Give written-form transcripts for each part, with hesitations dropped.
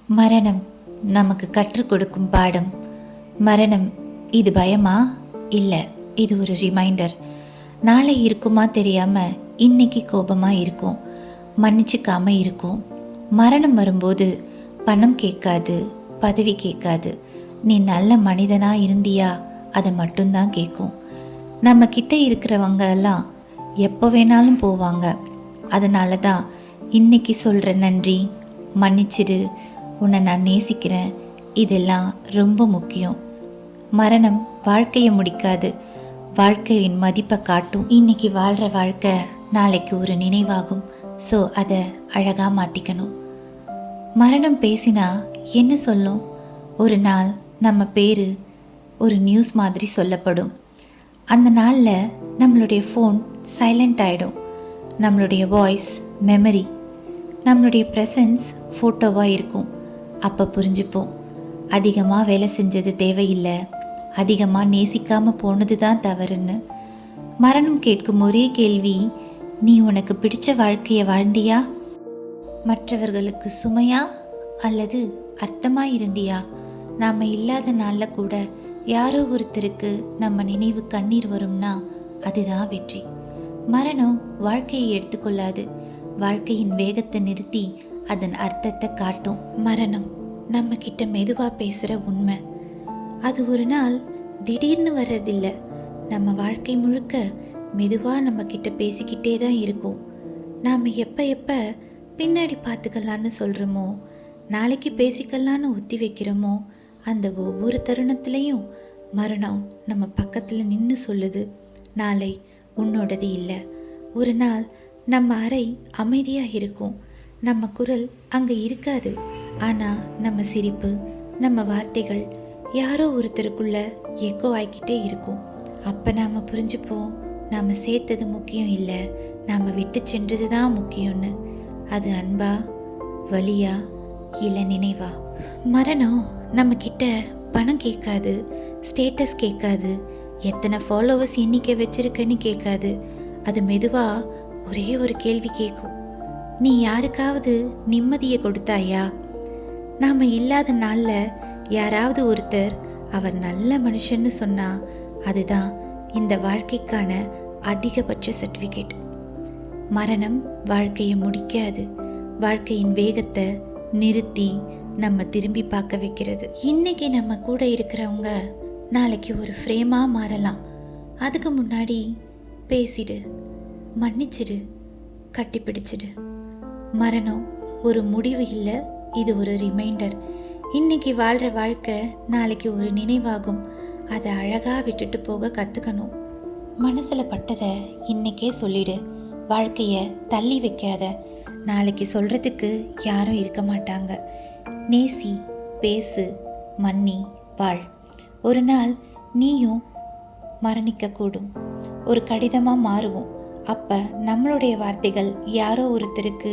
மரணம் நமக்கு கற்றுக் கொடுக்கும் பாடம். மரணம் இது பயமா? இல்லை, இது ஒரு ரிமைண்டர். நாளை இருக்குமா தெரியாமல் இன்னைக்கு கோபமாக இருக்கும், மன்னிச்சிக்காமல் இருக்கும். மரணம் வரும்போது பணம் கேட்காது, பதவி கேட்காது, நீ நல்ல மனிதனாக இருந்தியா அதை மட்டும்தான் கேட்கும். நம்ம கிட்ட இருக்கிறவங்க எல்லாம் எப்போ வேணாலும் போவாங்க. அதனால தான் இன்னைக்கு சொல்கிற நன்றி, மன்னிச்சிடு, உன்னை நான் நேசிக்கிறேன், இதெல்லாம் ரொம்ப முக்கியம். மரணம் வாழ்க்கையை முடிக்காது, வாழ்க்கையின் மதிப்பை காட்டும். இன்னைக்கு வாழ்கிற வாழ்க்கை நாளைக்கு ஒரு நினைவாகும். ஸோ அதை அழகாக மாற்றிக்கணும். மரணம் பேசினா என்ன சொல்லும்? ஒரு நாள் நம்ம பேர் ஒரு நியூஸ் மாதிரி சொல்லப்படும். அந்த நாளில் நம்மளுடைய ஃபோன் சைலண்ட் ஆகிடும். நம்மளுடைய வாய்ஸ் மெமரி, நம்மளுடைய ப்ரெசன்ஸ் ஃபோட்டோவாக இருக்கும். அப்போ புரிஞ்சுப்போம், அதிகமாக வேலை செஞ்சது தேவையில்லை, அதிகமாக நேசிக்காமல் போனது தான் தவறுன்னு. மரணம் கேட்கும் ஒரே கேள்வி, நீ உனக்கு பிடிச்ச வாழ்க்கையை வாழ்ந்தியா? மற்றவர்களுக்கு சுமையா அல்லது அர்த்தமாக இருந்தியா? நாம் இல்லாத நாளில் கூட யாரோ ஒருத்தருக்கு நம்ம நினைவு கண்ணீர் வரும்னா அதுதான் வெற்றி. மரணம் வாழ்க்கையை எடுத்துக்கொள்ளாது, வாழ்க்கையின் வேகத்தை நிறுத்தி அதன் அர்த்தத்தை காட்டும். மரணம் நம்ம கிட்ட மெதுவாக பேசுகிற உண்மை. அது ஒரு நாள் திடீர்னு வர்றதில்லை. நம்ம வாழ்க்கை முழுக்க மெதுவாக நம்ம கிட்ட பேசிக்கிட்டே தான் இருக்கும். நாம் எப்போ பின்னாடி பார்த்துக்கலான்னு சொல்கிறோமோ, நாளைக்கு பேசிக்கலான்னு ஒத்தி வைக்கிறோமோ, அந்த ஒவ்வொரு தருணத்துலேயும் மரணம் நம்ம பக்கத்தில் நின்று சொல்லுது, நாளை உன்னோடது இல்லை. ஒரு நாள் நம்ம அறை அமைதியாக இருக்கும், நம்ம குரல் அங்கே இருக்காது. ஆனால் நம்ம சிரிப்பு, நம்ம வார்த்தைகள் யாரோ ஒருத்தருக்குள்ள எக்கோ ஆகிக்கிட்டே இருக்கும். அப்போ நாம் புரிஞ்சுப்போம், நாம் சேர்த்தது முக்கியம் இல்லை, நாம் விட்டு சென்றது தான் முக்கியம்னு. அது அன்பா, வலியா, இல்லை நினைவா? மரணம் நம்மக்கிட்ட பணம் கேட்காது, ஸ்டேட்டஸ் கேட்காது, எத்தனை ஃபாலோவர்ஸ் எண்ணிக்கை வச்சிருக்கன்னு கேட்காது. அது மெதுவாக ஒரே ஒரு கேள்வி கேட்கும், நீ யாருக்காவது நிம்மதியை கொடுத்தாயா? நாம் இல்லாத நாளில் யாராவது ஒருத்தர் அவர் நல்ல மனுஷன்னு சொன்னால் அதுதான் இந்த வாழ்க்கைக்கான அதிகபட்ச சர்டிஃபிகேட். மரணம் வாழ்க்கையை முடிக்காது, வாழ்க்கையின் வேகத்தை நிறுத்தி நம்ம திரும்பி பார்க்க வைக்கிறது. இன்னைக்கு நம்ம கூட இருக்கிறவங்க நாளைக்கு ஒரு ஃப்ரேமாக மாறலாம். அதுக்கு முன்னாடி பேசிடு, மன்னிச்சிடு, கட்டிப்பிடிச்சிடு. மரணம் ஒரு முடிவு இல்லை, இது ஒரு ரிமைண்டர். இன்னைக்கு வாழ்கிற வாழ்க்கை நாளைக்கு ஒரு நினைவாகும். அதை அழகாக விட்டுட்டு போக கற்றுக்கணும். மனசில் பட்டதை இன்னைக்கே சொல்லிடு, வாழ்க்கையை தள்ளி வைக்காத. நாளைக்கு சொல்கிறதுக்கு யாரும் இருக்க மாட்டாங்க. நேசி, பேசு, மன்னி, வாழ். ஒரு நாள் நீயும் மரணிக்கக்கூடும், ஒரு கடிதமாக மாறுவோம். அப்போ நம்மளுடைய வார்த்தைகள் யாரோ ஒருத்தருக்கு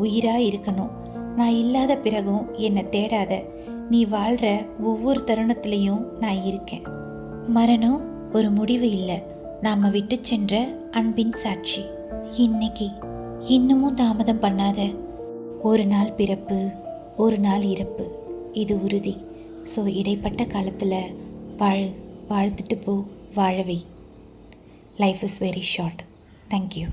உயிராக இருக்கணும். நான் இல்லாத பிறகும் என்னை தேடாத, நீ வாழ்கிற ஒவ்வொரு தருணத்துலேயும் நான் இருக்கேன். மரணம் ஒரு முடிவு இல்லை, நாம் விட்டு சென்ற அன்பின் சாட்சி. இன்னைக்கு இன்னமும் தாமதம் பண்ணாத. ஒரு நாள் பிறப்பு, ஒரு நாள் இறப்பு, இது உறுதி. ஸோ இடைப்பட்ட காலத்தில் வாழ்ந்துட்டு போ, வாழவை. Life is very short. Thank you.